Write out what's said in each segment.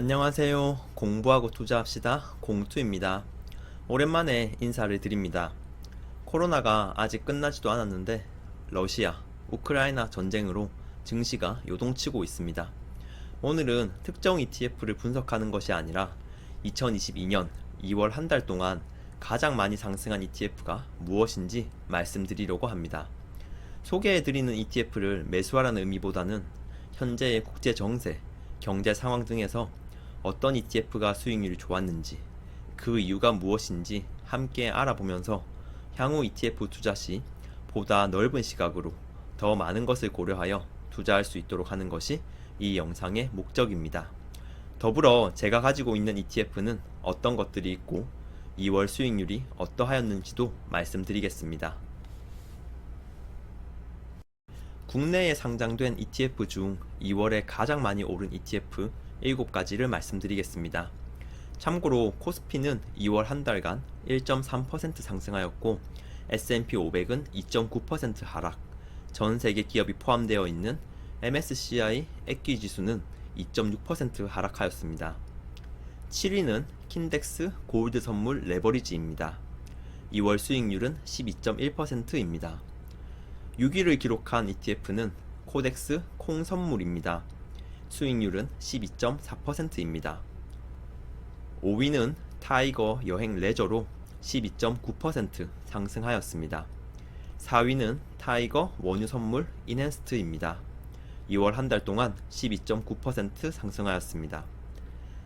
안녕하세요. 공부하고 투자합시다. 공투입니다. 오랜만에 인사를 드립니다. 코로나가 아직 끝나지도 않았는데 러시아, 우크라이나 전쟁으로 증시가 요동치고 있습니다. 오늘은 특정 ETF를 분석하는 것이 아니라 2022년 2월 한 달 동안 가장 많이 상승한 ETF가 무엇인지 말씀드리려고 합니다. 소개해드리는 ETF를 매수하라는 의미보다는 현재의 국제 정세, 경제 상황 등에서 어떤 ETF가 수익률이 좋았는지, 그 이유가 무엇인지 함께 알아보면서 향후 ETF 투자 시 보다 넓은 시각으로 더 많은 것을 고려하여 투자할 수 있도록 하는 것이 이 영상의 목적입니다. 더불어 제가 가지고 있는 ETF는 어떤 것들이 있고 2월 수익률이 어떠하였는지도 말씀드리겠습니다. 국내에 상장된 ETF 중 2월에 가장 많이 오른 ETF 7가지를 말씀드리겠습니다. 참고로 코스피는 2월 한 달간 1.3% 상승하였고 S&P 500은 2.9% 하락, 전 세계 기업이 포함되어 있는 MSCI 액기 지수는 2.6% 하락하였습니다. 7위는 킨덱스 골드 선물 레버리지입니다. 2월 수익률은 12.1%입니다. 6위를 기록한 ETF는 코덱스 콩 선물입니다. 수익률은 12.4%입니다. 5위는 타이거 여행 레저로 12.9% 상승하였습니다. 4위는 타이거 원유 선물 인핸스트입니다. 2월 한 달 동안 12.9% 상승하였습니다.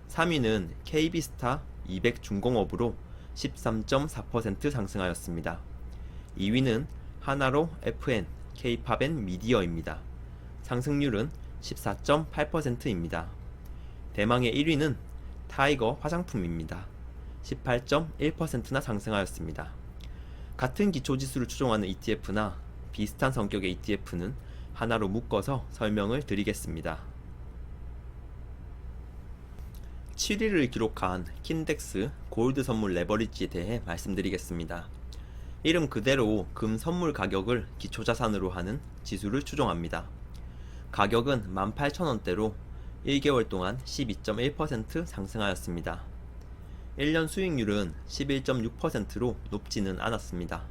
3위는 KB스타 200 중공업으로 13.4% 상승하였습니다. 2위는 하나로 FN K팝앤 미디어입니다. 상승률은 14.8%입니다. 대망의 1위는 타이거 화장품입니다. 18.1%나 상승하였습니다. 같은 기초지수를 추종하는 ETF나 비슷한 성격의 ETF는 하나로 묶어서 설명을 드리겠습니다. 7위를 기록한 킨덱스 골드 선물 레버리지에 대해 말씀드리겠습니다. 이름 그대로 금 선물 가격을 기초자산으로 하는 지수를 추종합니다. 가격은 18,000원대로 1개월 동안 12.1% 상승하였습니다. 1년 수익률은 11.6%로 높지는 않았습니다.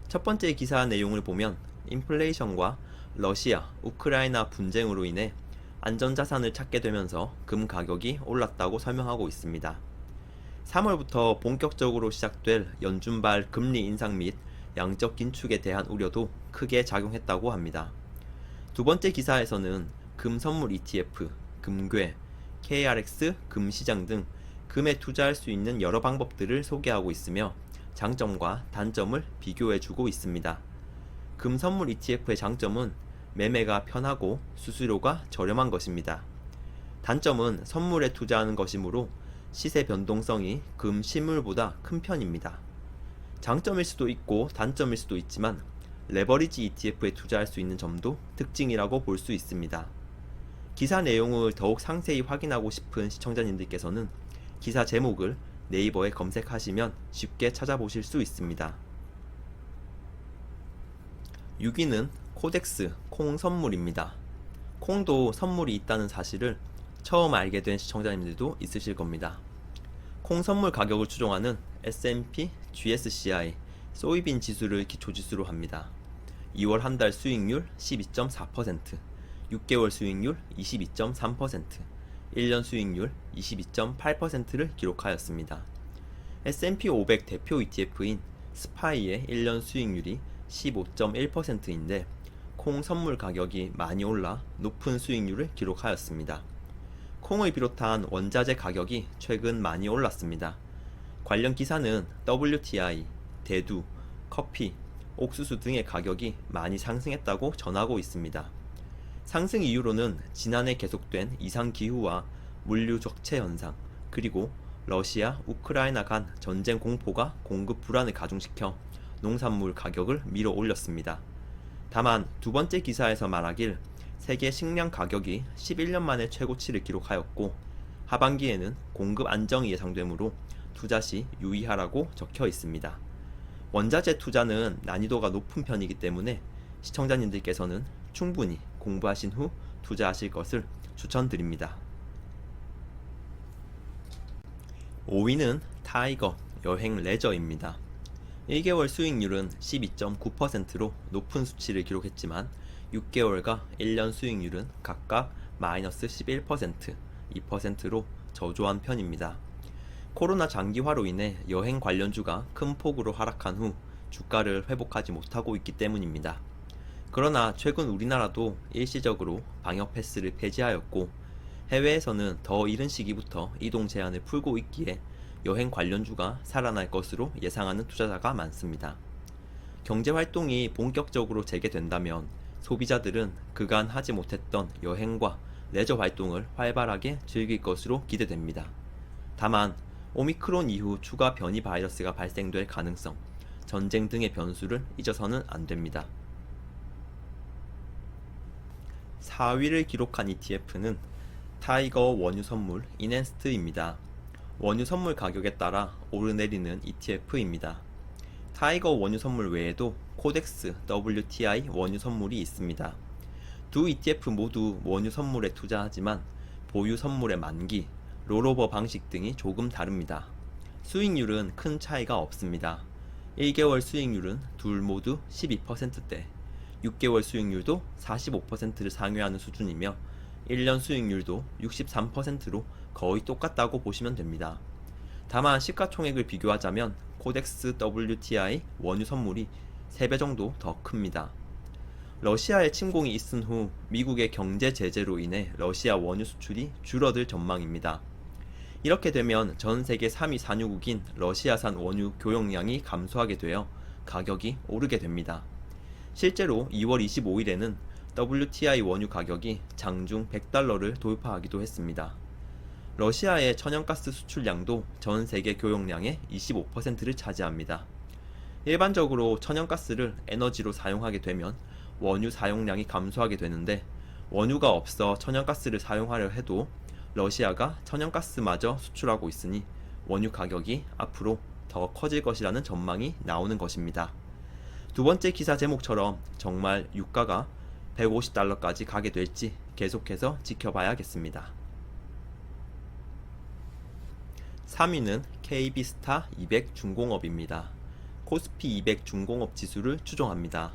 첫 번째 기사 내용을 보면 인플레이션과 러시아, 우크라이나 분쟁으로 인해 안전자산을 찾게 되면서 금 가격이 올랐다고 설명하고 있습니다. 3월부터 본격적으로 시작될 연준발 금리 인상 및 양적 긴축에 대한 우려도 크게 작용했다고 합니다. 두 번째 기사에서는 금 선물 ETF, 금괴, KRX 금시장 등 금에 투자할 수 있는 여러 방법들을 소개하고 있으며 장점과 단점을 비교해주고 있습니다. 금 선물 ETF의 장점은 매매가 편하고 수수료가 저렴한 것입니다. 단점은 선물에 투자하는 것이므로 시세 변동성이 금 실물보다 큰 편입니다. 장점일 수도 있고 단점일 수도 있지만 레버리지 ETF에 투자할 수 있는 점도 특징이라고 볼 수 있습니다. 기사 내용을 더욱 상세히 확인하고 싶은 시청자님들께서는 기사 제목을 네이버에 검색하시면 쉽게 찾아보실 수 있습니다. 6위는 코덱스 콩 선물입니다. 콩도 선물이 있다는 사실을 처음 알게 된 시청자님들도 있으실 겁니다. 콩 선물 가격을 추종하는 S&P GSCI 소이빈 지수를 기초지수로 합니다. 2월 한 달 수익률 12.4%, 6개월 수익률 22.3%, 1년 수익률 22.8%를 기록하였습니다. S&P 500 대표 ETF인 스파이의 1년 수익률이 15.1%인데 콩 선물 가격이 많이 올라 높은 수익률을 기록하였습니다. 콩을 비롯한 원자재 가격이 최근 많이 올랐습니다. 관련 기사는 WTI, 대두, 커피, 옥수수 등의 가격이 많이 상승했다고 전하고 있습니다. 상승 이유로는 지난해 계속된 이상기후와 물류 적체 현상, 그리고 러시아, 우크라이나 간 전쟁 공포가 공급 불안을 가중시켜 농산물 가격을 밀어 올렸습니다. 다만 두 번째 기사에서 말하길 세계 식량 가격이 11년 만에 최고치를 기록하였고 하반기에는 공급 안정이 예상되므로 투자 시 유의하라고 적혀 있습니다. 원자재 투자는 난이도가 높은 편이기 때문에 시청자님들께서는 충분히 공부하신 후 투자하실 것을 추천드립니다. 5위는 타이거 여행 레저입니다. 1개월 수익률은 12.9%로 높은 수치를 기록했지만 6개월과 1년 수익률은 각각 마이너스 11%, 2%로 저조한 편입니다. 코로나 장기화로 인해 여행 관련주가 큰 폭으로 하락한 후 주가를 회복하지 못하고 있기 때문입니다. 그러나 최근 우리나라도 일시적으로 방역 패스를 폐지하였고 해외에서는 더 이른 시기부터 이동 제한을 풀고 있기에 여행 관련주가 살아날 것으로 예상하는 투자자가 많습니다. 경제 활동이 본격적으로 재개된다면 소비자들은 그간 하지 못했던 여행과 레저 활동을 활발하게 즐길 것으로 기대됩니다. 다만 오미크론 이후 추가 변이 바이러스가 발생될 가능성, 전쟁 등의 변수를 잊어서는 안 됩니다. 4위를 기록한 ETF는 타이거 원유 선물 인앤스트입니다. 원유 선물 가격에 따라 오르내리는 ETF입니다. 타이거 원유 선물 외에도 코덱스 WTI 원유 선물이 있습니다. 두 ETF 모두 원유 선물에 투자하지만 보유 선물의 만기, 롤오버 방식 등이 조금 다릅니다. 수익률은 큰 차이가 없습니다. 1개월 수익률은 둘 모두 12%대, 6개월 수익률도 45%를 상회하는 수준이며 1년 수익률도 63%로 거의 똑같다고 보시면 됩니다. 다만 시가총액을 비교하자면 코덱스 WTI 원유 선물이 3배 정도 더 큽니다. 러시아의 침공이 있은 후 미국의 경제 제재로 인해 러시아 원유 수출이 줄어들 전망입니다. 이렇게 되면 전 세계 3위 산유국인 러시아산 원유 교역량이 감소하게 되어 가격이 오르게 됩니다. 실제로 2월 25일에는 WTI 원유 가격이 장중 $100를 돌파하기도 했습니다. 러시아의 천연가스 수출량도 전 세계 교역량의 25%를 차지합니다. 일반적으로 천연가스를 에너지로 사용하게 되면 원유 사용량이 감소하게 되는데 원유가 없어 천연가스를 사용하려 해도 러시아가 천연가스마저 수출하고 있으니 원유 가격이 앞으로 더 커질 것이라는 전망이 나오는 것입니다. 두 번째 기사 제목처럼 정말 유가가 $150까지 가게 될지 계속해서 지켜봐야겠습니다. 3위는 KB스타 200 중공업입니다. 코스피 200 중공업 지수를 추종합니다.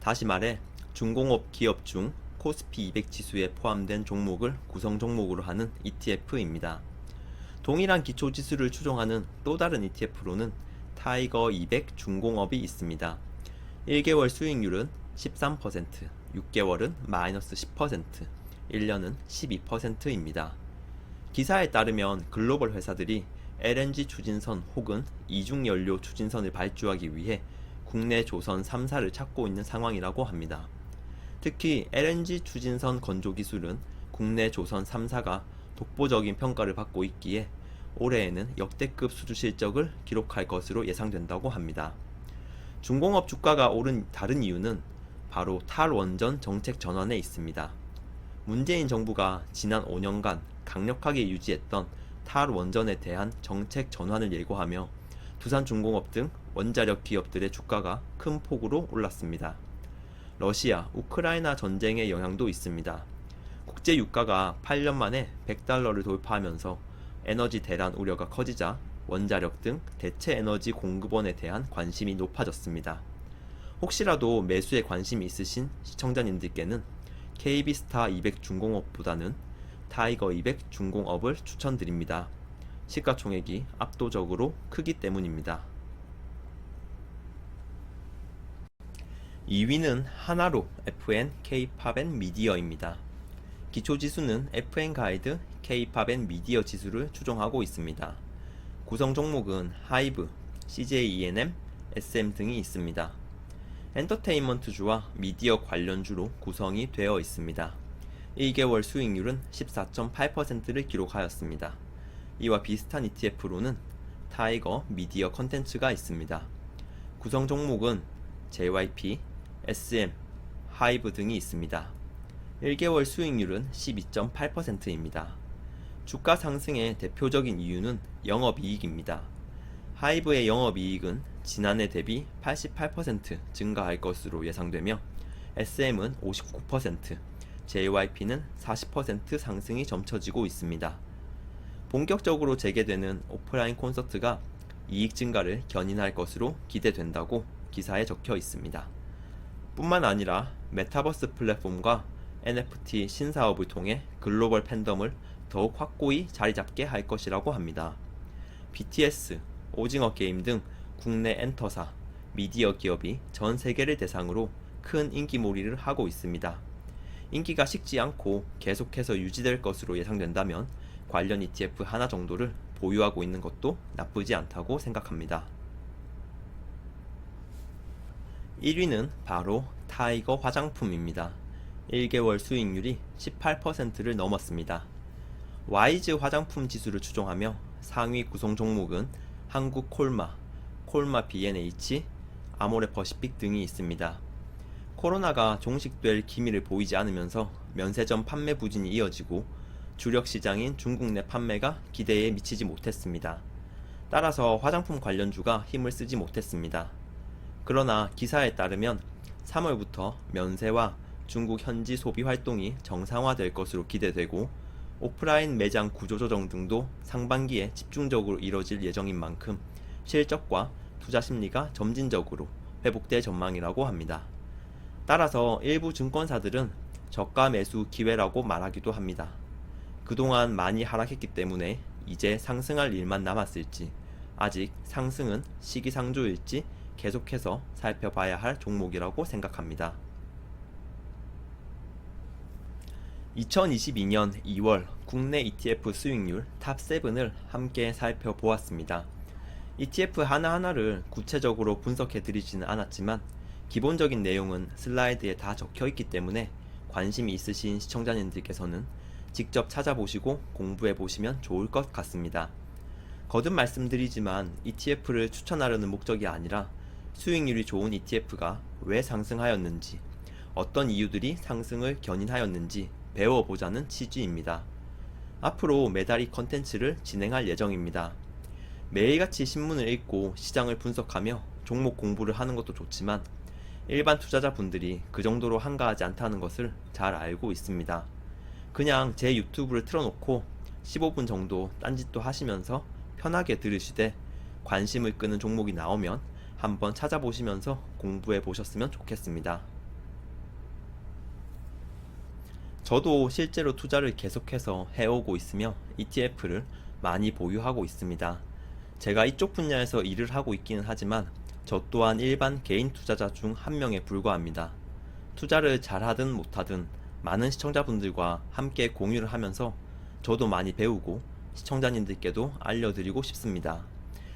다시 말해 중공업 기업 중 코스피 200 지수에 포함된 종목을 구성 종목으로 하는 ETF입니다. 동일한 기초 지수를 추종하는 또 다른 ETF로는 타이거 200 중공업이 있습니다. 1개월 수익률은 13%, 6개월은 마이너스 10%, 1년은 12%입니다. 기사에 따르면 글로벌 회사들이 LNG 추진선 혹은 이중연료 추진선을 발주하기 위해 국내 조선 3사를 찾고 있는 상황이라고 합니다. 특히 LNG 추진선 건조 기술은 국내 조선 3사가 독보적인 평가를 받고 있기에 올해에는 역대급 수주 실적을 기록할 것으로 예상된다고 합니다. 중공업 주가가 오른 다른 이유는 바로 탈원전 정책 전환에 있습니다. 문재인 정부가 지난 5년간 강력하게 유지했던 탈원전에 대한 정책 전환을 예고하며 두산중공업 등 원자력 기업들의 주가가 큰 폭으로 올랐습니다. 러시아, 우크라이나 전쟁의 영향도 있습니다. 국제 유가가 8년 만에 $100를 돌파하면서 에너지 대란 우려가 커지자 원자력 등 대체 에너지 공급원에 대한 관심이 높아졌습니다. 혹시라도 매수에 관심이 있으신 시청자님들께는 KB스타 200 중공업보다는 타이거 200 중공업을 추천드립니다. 시가총액이 압도적으로 크기 때문입니다. 2위는 하나로 FN K-팝&, 미디어입니다. 기초지수는 FN 가이드 K-팝 & 미디어 지수를 추종하고 있습니다. 구성 종목은 하이브, CJ ENM, SM 등이 있습니다. 엔터테인먼트주와 미디어 관련주로 구성이 되어 있습니다. 1개월 수익률은 14.8%를 기록하였습니다. 이와 비슷한 ETF로는 타이거 미디어 컨텐츠가 있습니다. 구성 종목은 JYP, SM, 하이브 등이 있습니다. 1개월 수익률은 12.8%입니다. 주가 상승의 대표적인 이유는 영업이익입니다. 하이브의 영업이익은 지난해 대비 88% 증가할 것으로 예상되며 SM은 59%, JYP는 40% 상승이 점쳐지고 있습니다. 본격적으로 재개되는 오프라인 콘서트가 이익 증가를 견인할 것으로 기대된다고 기사에 적혀 있습니다. 뿐만 아니라 메타버스 플랫폼과 NFT 신사업을 통해 글로벌 팬덤을 더욱 확고히 자리잡게 할 것이라고 합니다. BTS, 오징어 게임 등 국내 엔터사, 미디어 기업이 전 세계를 대상으로 큰 인기몰이를 하고 있습니다. 인기가 식지 않고 계속해서 유지될 것으로 예상된다면 관련 ETF 하나 정도를 보유하고 있는 것도 나쁘지 않다고 생각합니다. 1위는 바로 타이거 화장품입니다. 1개월 수익률이 18%를 넘었습니다. 와이즈 화장품 지수를 추종하며 상위 구성 종목은 한국 콜마, 콜마 B&H, 아모레퍼시픽 등이 있습니다. 코로나가 종식될 기미를 보이지 않으면서 면세점 판매 부진이 이어지고 주력 시장인 중국 내 판매가 기대에 미치지 못했습니다. 따라서 화장품 관련주가 힘을 쓰지 못했습니다. 그러나 기사에 따르면 3월부터 면세와 중국 현지 소비 활동이 정상화될 것으로 기대되고 오프라인 매장 구조 조정 등도 상반기에 집중적으로 이뤄질 예정인 만큼 실적과 투자 심리가 점진적으로 회복될 전망이라고 합니다. 따라서 일부 증권사들은 저가 매수 기회라고 말하기도 합니다. 그동안 많이 하락했기 때문에 이제 상승할 일만 남았을지, 아직 상승은 시기상조일지 계속해서 살펴봐야 할 종목이라고 생각합니다. 2022년 2월 국내 ETF 수익률 탑7을 함께 살펴보았습니다. ETF 하나하나를 구체적으로 분석해드리지는 않았지만 기본적인 내용은 슬라이드에 다 적혀있기 때문에 관심이 있으신 시청자님들께서는 직접 찾아보시고 공부해보시면 좋을 것 같습니다. 거듭 말씀드리지만 ETF를 추천하려는 목적이 아니라 수익률이 좋은 ETF가 왜 상승하였는지, 어떤 이유들이 상승을 견인하였는지 배워보자는 취지입니다. 앞으로 매달 이 컨텐츠를 진행할 예정입니다. 매일같이 신문을 읽고 시장을 분석하며 종목 공부를 하는 것도 좋지만 일반 투자자분들이 그 정도로 한가하지 않다는 것을 잘 알고 있습니다. 그냥 제 유튜브를 틀어놓고 15분 정도 딴짓도 하시면서 편하게 들으시되 관심을 끄는 종목이 나오면 한번 찾아보시면서 공부해 보셨으면 좋겠습니다. 저도 실제로 투자를 계속해서 해오고 있으며 ETF를 많이 보유하고 있습니다. 제가 이쪽 분야에서 일을 하고 있기는 하지만 저 또한 일반 개인 투자자 중 한 명에 불과합니다. 투자를 잘하든 못하든 많은 시청자분들과 함께 공유를 하면서 저도 많이 배우고 시청자님들께도 알려드리고 싶습니다.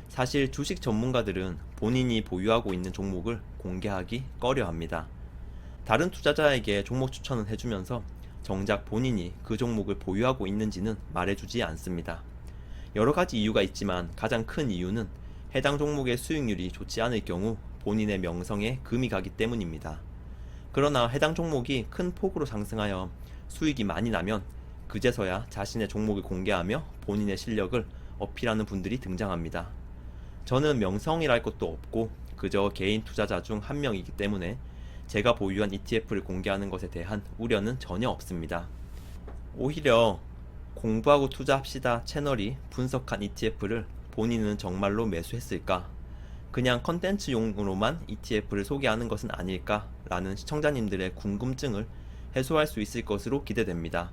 사실 주식 전문가들은 본인이 보유하고 있는 종목을 공개하기 꺼려합니다. 다른 투자자에게 종목 추천을 해주면서 정작 본인이 그 종목을 보유하고 있는지는 말해주지 않습니다. 여러가지 이유가 있지만 가장 큰 이유는 해당 종목의 수익률이 좋지 않을 경우 본인의 명성에 금이 가기 때문입니다. 그러나 해당 종목이 큰 폭으로 상승하여 수익이 많이 나면 그제서야 자신의 종목을 공개하며 본인의 실력을 어필하는 분들이 등장합니다. 저는 명성이랄 것도 없고 그저 개인 투자자 중 한 명이기 때문에 제가 보유한 ETF를 공개하는 것에 대한 우려는 전혀 없습니다. 오히려 공부하고 투자합시다 채널이 분석한 ETF를 본인은 정말로 매수했을까? 그냥 컨텐츠용으로만 ETF를 소개하는 것은 아닐까? 라는 시청자님들의 궁금증을 해소할 수 있을 것으로 기대됩니다.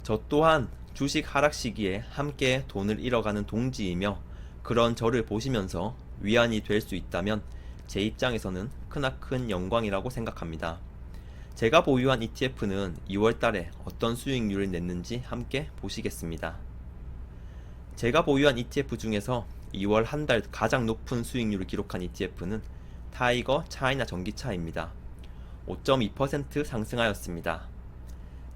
저 또한 주식 하락 시기에 함께 돈을 잃어가는 동지이며 그런 저를 보시면서 위안이 될 수 있다면 제 입장에서는 크나큰 영광이라고 생각합니다. 제가 보유한 ETF는 2월달에 어떤 수익률을 냈는지 함께 보시겠습니다. 제가 보유한 ETF 중에서 2월 한 달 가장 높은 수익률을 기록한 ETF는 타이거 차이나 전기차입니다. 5.2% 상승하였습니다.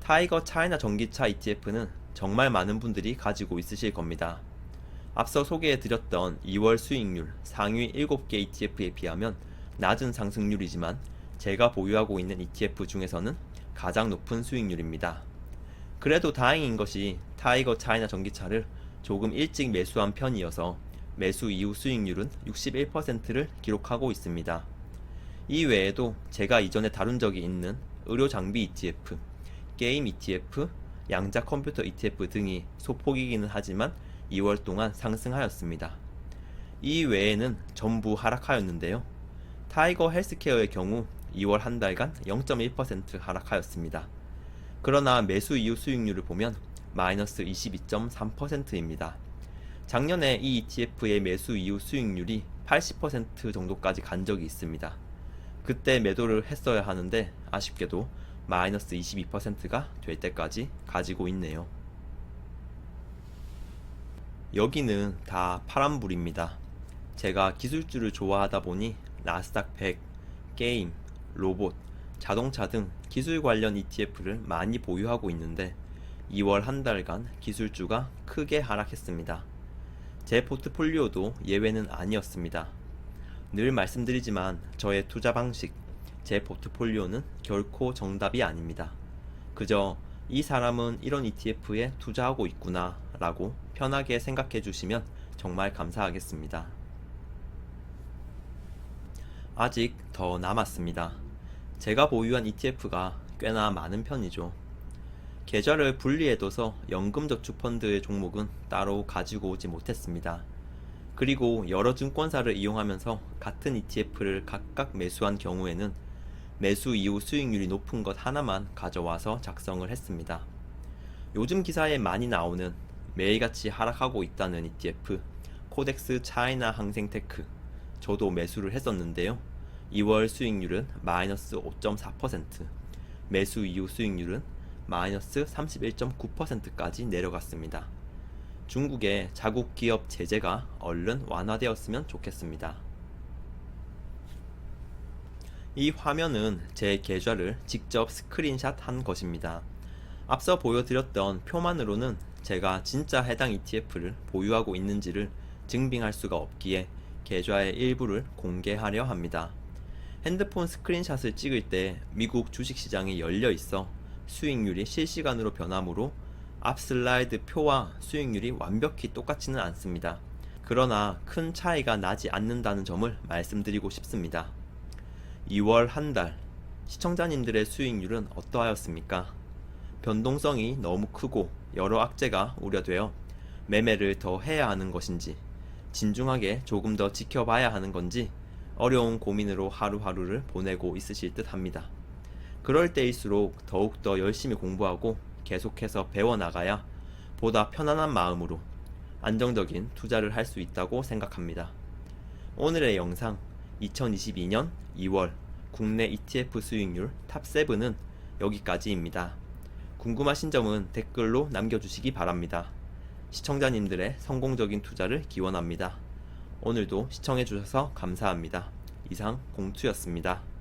타이거 차이나 전기차 ETF는 정말 많은 분들이 가지고 있으실 겁니다. 앞서 소개해드렸던 2월 수익률 상위 7개 ETF에 비하면 낮은 상승률이지만 제가 보유하고 있는 ETF 중에서는 가장 높은 수익률입니다. 그래도 다행인 것이 타이거 차이나 전기차를 조금 일찍 매수한 편이어서 매수 이후 수익률은 61%를 기록하고 있습니다. 이 외에도 제가 이전에 다룬 적이 있는 의료 장비 ETF, 게임 ETF, 양자 컴퓨터 ETF 등이 소폭이기는 하지만 2월 동안 상승하였습니다. 이 외에는 전부 하락하였는데요. 타이거 헬스케어의 경우 2월 한 달간 0.1% 하락하였습니다. 그러나 매수 이후 수익률을 보면 마이너스 22.3%입니다. 작년에 이 ETF의 매수 이후 수익률이 80% 정도까지 간 적이 있습니다. 그때 매도를 했어야 하는데 아쉽게도 마이너스 22%가 될 때까지 가지고 있네요. 여기는 다 파란불입니다. 제가 기술주를 좋아하다 보니 나스닥 100, 게임, 로봇, 자동차 등 기술 관련 ETF를 많이 보유하고 있는데 2월 한 달간 기술주가 크게 하락했습니다. 제 포트폴리오도 예외는 아니었습니다. 늘 말씀드리지만 저의 투자 방식, 제 포트폴리오는 결코 정답이 아닙니다. 그저 이 사람은 이런 ETF에 투자하고 있구나 라고 편하게 생각해 주시면 정말 감사하겠습니다. 아직 더 남았습니다. 제가 보유한 ETF가 꽤나 많은 편이죠. 계좌를 분리해둬서 연금저축펀드의 종목은 따로 가지고 오지 못했습니다. 그리고 여러 증권사를 이용하면서 같은 ETF를 각각 매수한 경우에는 매수 이후 수익률이 높은 것 하나만 가져와서 작성을 했습니다. 요즘 기사에 많이 나오는 매일같이 하락하고 있다는 ETF 코덱스 차이나 항생테크, 저도 매수를 했었는데요. 2월 수익률은 마이너스 5.4%, 매수 이후 수익률은 마이너스 31.9%까지 내려갔습니다. 중국의 자국 기업 제재가 얼른 완화되었으면 좋겠습니다. 이 화면은 제 계좌를 직접 스크린샷 한 것입니다. 앞서 보여드렸던 표만으로는 제가 진짜 해당 ETF를 보유하고 있는지를 증빙할 수가 없기에 계좌의 일부를 공개하려 합니다. 핸드폰 스크린샷을 찍을 때 미국 주식시장이 열려 있어 수익률이 실시간으로 변하므로 앞 슬라이드 표와 수익률이 완벽히 똑같지는 않습니다. 그러나 큰 차이가 나지 않는다는 점을 말씀드리고 싶습니다. 2월 한 달 시청자님들의 수익률은 어떠하였습니까? 변동성이 너무 크고 여러 악재가 우려되어 매매를 더 해야 하는 것인지, 진중하게 조금 더 지켜봐야 하는 건지 어려운 고민으로 하루하루를 보내고 있으실 듯 합니다. 그럴 때일수록 더욱더 열심히 공부하고 계속해서 배워나가야 보다 편안한 마음으로 안정적인 투자를 할 수 있다고 생각합니다. 오늘의 영상 2022년 2월 국내 ETF 수익률 탑7은 여기까지입니다. 궁금하신 점은 댓글로 남겨주시기 바랍니다. 시청자님들의 성공적인 투자를 기원합니다. 오늘도 시청해주셔서 감사합니다. 이상 공투였습니다.